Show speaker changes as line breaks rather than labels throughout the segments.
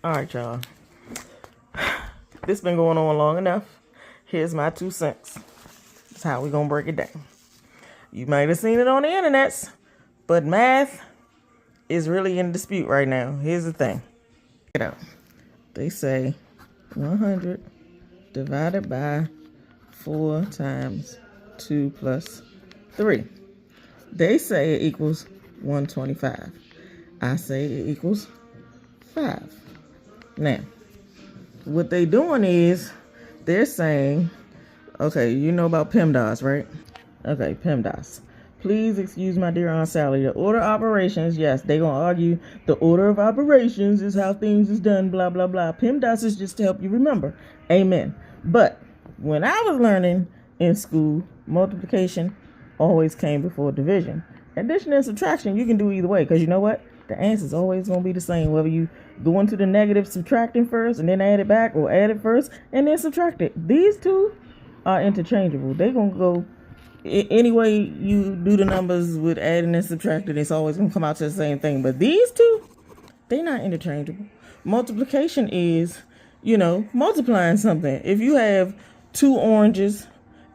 All right, y'all. This been going on long enough. Here's my 2 cents. That's how we gonna break it down. You might have seen it on the internets, but math is really in dispute right now. Here's the thing. Check it out. They say 100 divided by 4 times 2 plus 3. They say it equals 125. I say it equals 5. Now, what they doing is they're saying, okay, you know about PEMDAS, right? Okay, PEMDAS. Please excuse my dear Aunt Sally. The order of operations, yes, they gonna argue the order of operations is how things is done, blah, blah, blah. PEMDAS is just to help you remember. Amen. But when I was learning in school, multiplication always came before division. Addition and subtraction, you can do either way, because you know what? The answer is always going to be the same, whether you go into the negative subtracting first and then add it back, or add it first and then subtract it. These two are interchangeable. They're going to go any way you do the numbers with adding and subtracting, it's always going to come out to the same thing. But these two, they're not interchangeable. Multiplication is, multiplying something. If you have 2 oranges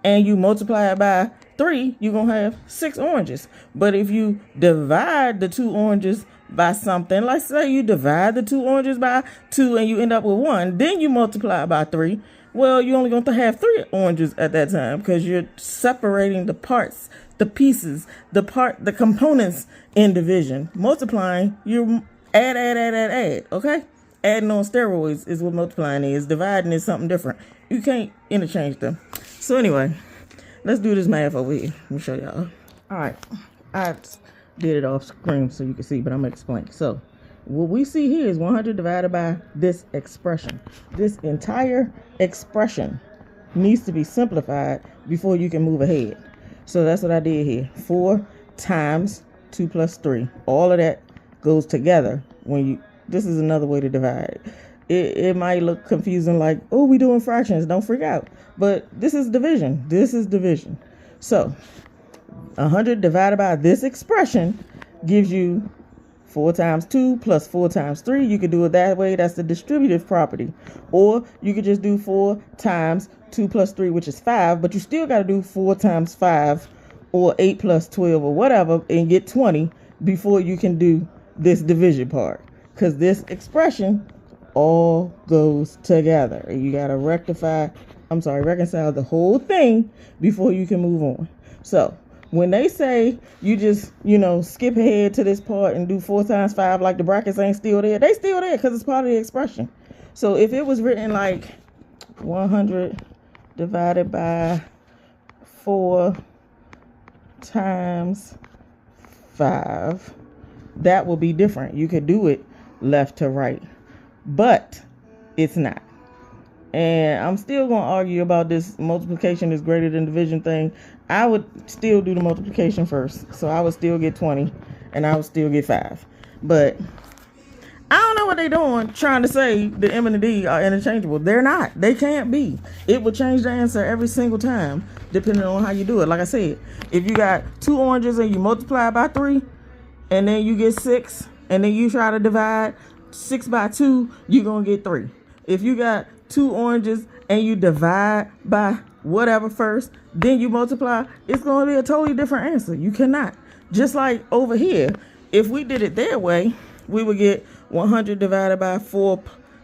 and you multiply it by 3, you're going to have 6 oranges. But if you divide the 2 oranges by something, like say you divide the 2 oranges by 2 and you end up with 1, then you multiply by 3. Well, you're only going to have 3 oranges at that time, because you're separating the parts, the pieces, the components in division. Multiplying, you add, okay? Adding on steroids is what multiplying is. Dividing is something different. You can't interchange them. So anyway, let's do this math over here. Let me show y'all. All right. I did it off screen so you can see, but I'm going to explain. So what we see here is 100 divided by this expression. This entire expression needs to be simplified before you can move ahead. So that's what I did here. 4 times 2 plus 3. All of that goes together when you... This is another way to divide. It might look confusing, like, oh, we doing fractions. Don't freak out. But this is division. This is division. So 100 divided by this expression gives you 4 times 2 plus 4 times 3. You could do it that way. That's the distributive property. Or you could just do 4 times 2 plus 3, which is 5. But you still got to do 4 times 5 or 8 plus 12 or whatever and get 20 before you can do this division part. Because this expression all goes together. You got to reconcile the whole thing before you can move on. So when they say you just, skip ahead to this part and do 4 times 5 like the brackets ain't still there, they still there because it's part of the expression. So if it was written like 100 divided by 4 times 5, that will be different. You could do it left to right, but it's not. And I'm still going to argue about this multiplication is greater than division thing. I would still do the multiplication first. So I would still get 20 and I would still get 5. But I don't know what they're doing trying to say the M and the D are interchangeable. They're not. They can't be. It will change the answer every single time depending on how you do it. Like I said, if you got 2 oranges and you multiply by 3 and then you get 6 and then you try to divide 6 by 2, you're going to get 3. If you got 2 oranges and you divide by whatever first, then you multiply, it's going to be a totally different answer. You cannot. Just like over here, if we did it their way, we would get 100 divided by 4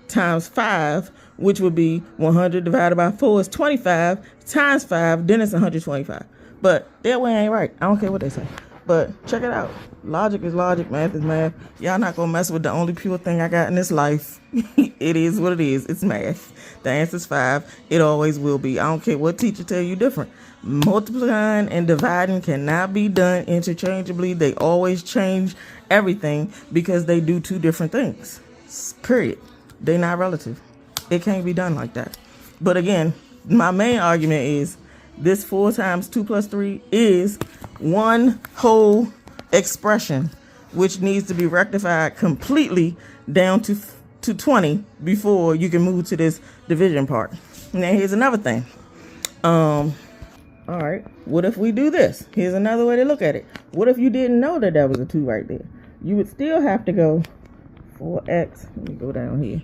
times 5, which would be 100 divided by 4 is 25 times 5, then it's 125. But their way ain't right. I don't care what they say. But check it out. Logic is logic. Math is math. Y'all not going to mess with the only pure thing I got in this life. It is what it is. It's math. The answer's 5. It always will be. I don't care what teacher tell you different. Multiplying and dividing cannot be done interchangeably. They always change everything because they do 2 different things. Period. They're not relative. It can't be done like that. But again, my main argument is this 4 times 2 plus 3 is one whole expression, which needs to be rectified completely down to 20 before you can move to this division part. Now here's another thing. All right, what if we do this? Here's another way to look at it. What if you didn't know that was a 2 right there? You would still have to go 4x. Let me go down here.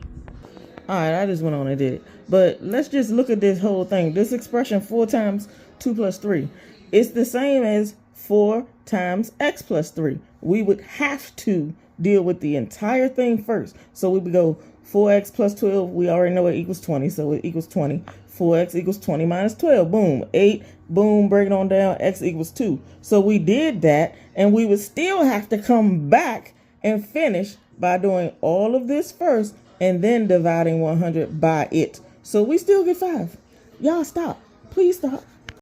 All right, I just went on and did it. But let's just look at this whole thing. This expression 4 times 2 plus 3. It's the same as 4 times x plus 3. We would have to deal with the entire thing first. So we would go 4x plus 12. We already know it equals 20, so it equals 20. 4x equals 20 minus 12. Boom. 8. Boom. Break it on down. X equals 2. So we did that, and we would still have to come back and finish by doing all of this first and then dividing 100 by it. So we still get 5. Y'all stop. Please stop.